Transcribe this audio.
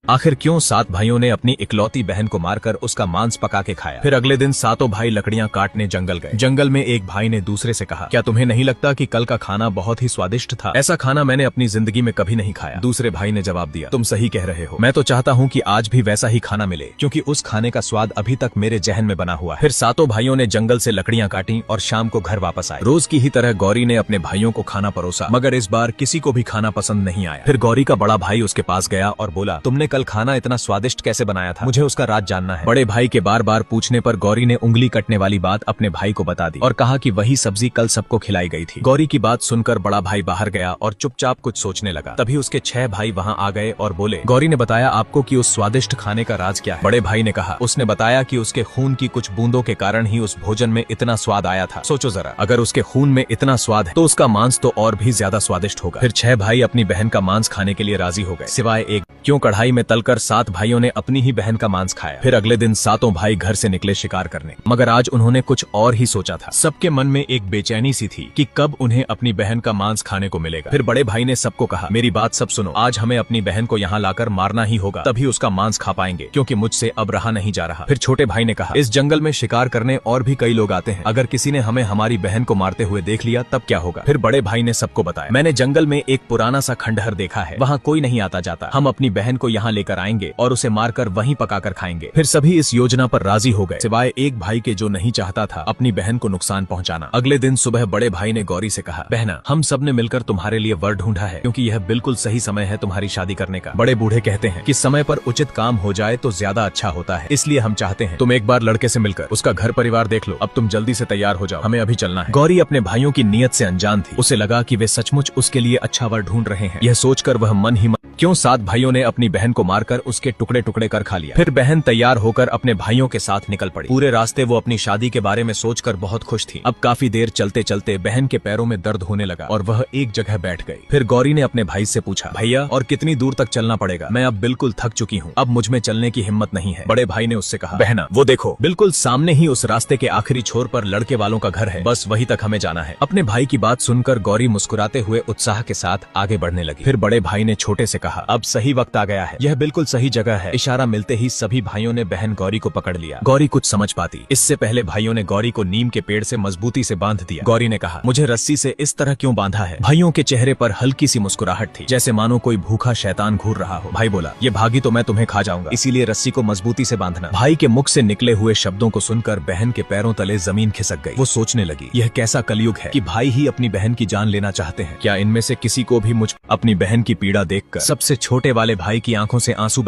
आखिर क्यों 7 भाइयों ने अपनी इकलौती बहन को मारकर उसका मांस पका के खाया। फिर अगले दिन 7 भाई लकड़ियां काटने जंगल गए। जंगल में एक भाई ने दूसरे से कहा, क्या तुम्हें नहीं लगता कि कल का खाना बहुत ही स्वादिष्ट था? ऐसा खाना मैंने अपनी जिंदगी में कभी नहीं खाया। दूसरे भाई ने जवाब दिया, तुम सही कह रहे हो, मैं तो चाहता हूँ कि आज भी वैसा ही खाना मिले, क्योंकि उस खाने का स्वाद अभी तक मेरे जहन में बना हुआ है। फिर 7 भाइयों ने जंगल से लकड़ियां काटी और शाम को घर वापस आए। रोज की ही तरह गौरी ने अपने भाइयों को खाना परोसा, मगर इस बार किसी को भी खाना पसंद नहीं आया। फिर गौरी का बड़ा भाई उसके पास गया और बोला, तुमने कल खाना इतना स्वादिष्ट कैसे बनाया था? मुझे उसका राज जानना है। बड़े भाई के बार बार पूछने पर गौरी ने उंगली कटने वाली बात अपने भाई को बता दी और कहा कि वही सब्जी कल सबको खिलाई गई थी। गौरी की बात सुनकर बड़ा भाई बाहर गया और चुपचाप कुछ सोचने लगा। तभी उसके 6 भाई वहाँ आ गए और बोले, गौरी ने बताया आपको कि उस स्वादिष्ट खाने का राज क्या है? बड़े भाई ने कहा, उसने बताया कि उसके खून की कुछ बूंदों के कारण ही उस भोजन में इतना स्वाद आया था। सोचो जरा, अगर उसके खून में इतना स्वाद है तो उसका मांस तो और भी ज्यादा स्वादिष्ट होगा। फिर 6 भाई अपनी बहन का मांस खाने के लिए राजी हो गए, सिवाय एक, क्यों कढ़ाई में तलकर 7 भाइयों ने अपनी ही बहन का मांस खाया। फिर अगले दिन 7 भाई घर से निकले शिकार करने, मगर आज उन्होंने कुछ और ही सोचा था। सबके मन में एक बेचैनी सी थी कि कब उन्हें अपनी बहन का मांस खाने को मिलेगा। फिर बड़े भाई ने सबको कहा, मेरी बात सब सुनो, आज हमें अपनी बहन को यहाँ लाकर मारना ही होगा, तभी उसका मांस खा पाएंगे, क्योंकि मुझसे अब रहा नहीं जा रहा। फिर छोटे भाई ने कहा, इस जंगल में शिकार करने और भी कई लोग आते हैं, अगर किसी ने हमें हमारी बहन को मारते हुए देख लिया तब क्या होगा? फिर बड़े भाई ने सबको बताया, मैंने जंगल में एक पुराना सा खंडहर देखा है, वहाँ कोई नहीं आता जाता, हम अपनी बहन को यहाँ लेकर आएंगे और उसे मारकर वहीं पकाकर खाएंगे। फिर सभी इस योजना पर राजी हो गए, सिवाय एक भाई के जो नहीं चाहता था अपनी बहन को नुकसान पहुंचाना। अगले दिन सुबह बड़े भाई ने गौरी से कहा, बहना, हम सब ने मिलकर तुम्हारे लिए वर ढूंढा है, क्योंकि यह बिल्कुल सही समय है तुम्हारी शादी करने का। बड़े बूढ़े कहते हैं कि समय पर उचित काम हो जाए तो ज्यादा अच्छा होता है, इसलिए हम चाहते हैं तुम एक बार लड़के से मिलकर उसका घर परिवार देख लो। अब तुम जल्दी से तैयार हो जाओ, हमें अभी चलना है। गौरी अपने भाइयों की नीयत से अनजान थी, उसे लगा कि वे सचमुच उसके लिए अच्छा वर ढूंढ रहे हैं। यह सोचकर वह मन ही मन क्यों 7 भाइयों ने अपनी बहन को मारकर उसके टुकड़े टुकड़े कर खा लिया। फिर बहन तैयार होकर अपने भाइयों के साथ निकल पड़ी। पूरे रास्ते वो अपनी शादी के बारे में सोचकर बहुत खुश थी। अब काफी देर चलते चलते बहन के पैरों में दर्द होने लगा और वह एक जगह बैठ गई। फिर गौरी ने अपने भाई से पूछा, भैया और कितनी दूर तक चलना पड़ेगा? मैं अब बिल्कुल थक चुकी हूँ, अब मुझ में चलने की हिम्मत नहीं है। बड़े भाई ने उससे कहा, बहना, वो देखो, बिल्कुल सामने ही उस रास्ते के आखिरी छोर पर लड़के वालों का घर है, बस वहीं तक हमें जाना है। अपने भाई की बात सुनकर गौरी मुस्कुराते हुए उत्साह के साथ आगे बढ़ने लगी। फिर बड़े भाई ने छोटे से कहा, अब सही वक्त आ गया है, यह बिल्कुल सही जगह है। इशारा मिलते ही सभी भाइयों ने बहन गौरी को पकड़ लिया। गौरी कुछ समझ पाती इससे पहले भाइयों ने गौरी को नीम के पेड़ से मजबूती से बांध दिया। गौरी ने कहा, मुझे रस्सी से इस तरह क्यों बांधा है? भाइयों के चेहरे पर हल्की सी मुस्कुराहट थी, जैसे मानो कोई भूखा शैतान घूर रहा हो। भाई बोला, ये भागी तो मैं तुम्हें खा जाऊंगा, इसीलिए रस्सी को मजबूती से बांधना। भाई के मुख से निकले हुए शब्दों को सुनकर बहन के पैरों तले जमीन खिसक गई। वो सोचने लगी, यह कैसा कलयुग है कि भाई ही अपनी बहन की जान लेना चाहते हैं। क्या इनमें से किसी को भी मुझ अपनी बहन की पीड़ा देखकर सबसे छोटे वाले भाई की आंखों से आंसू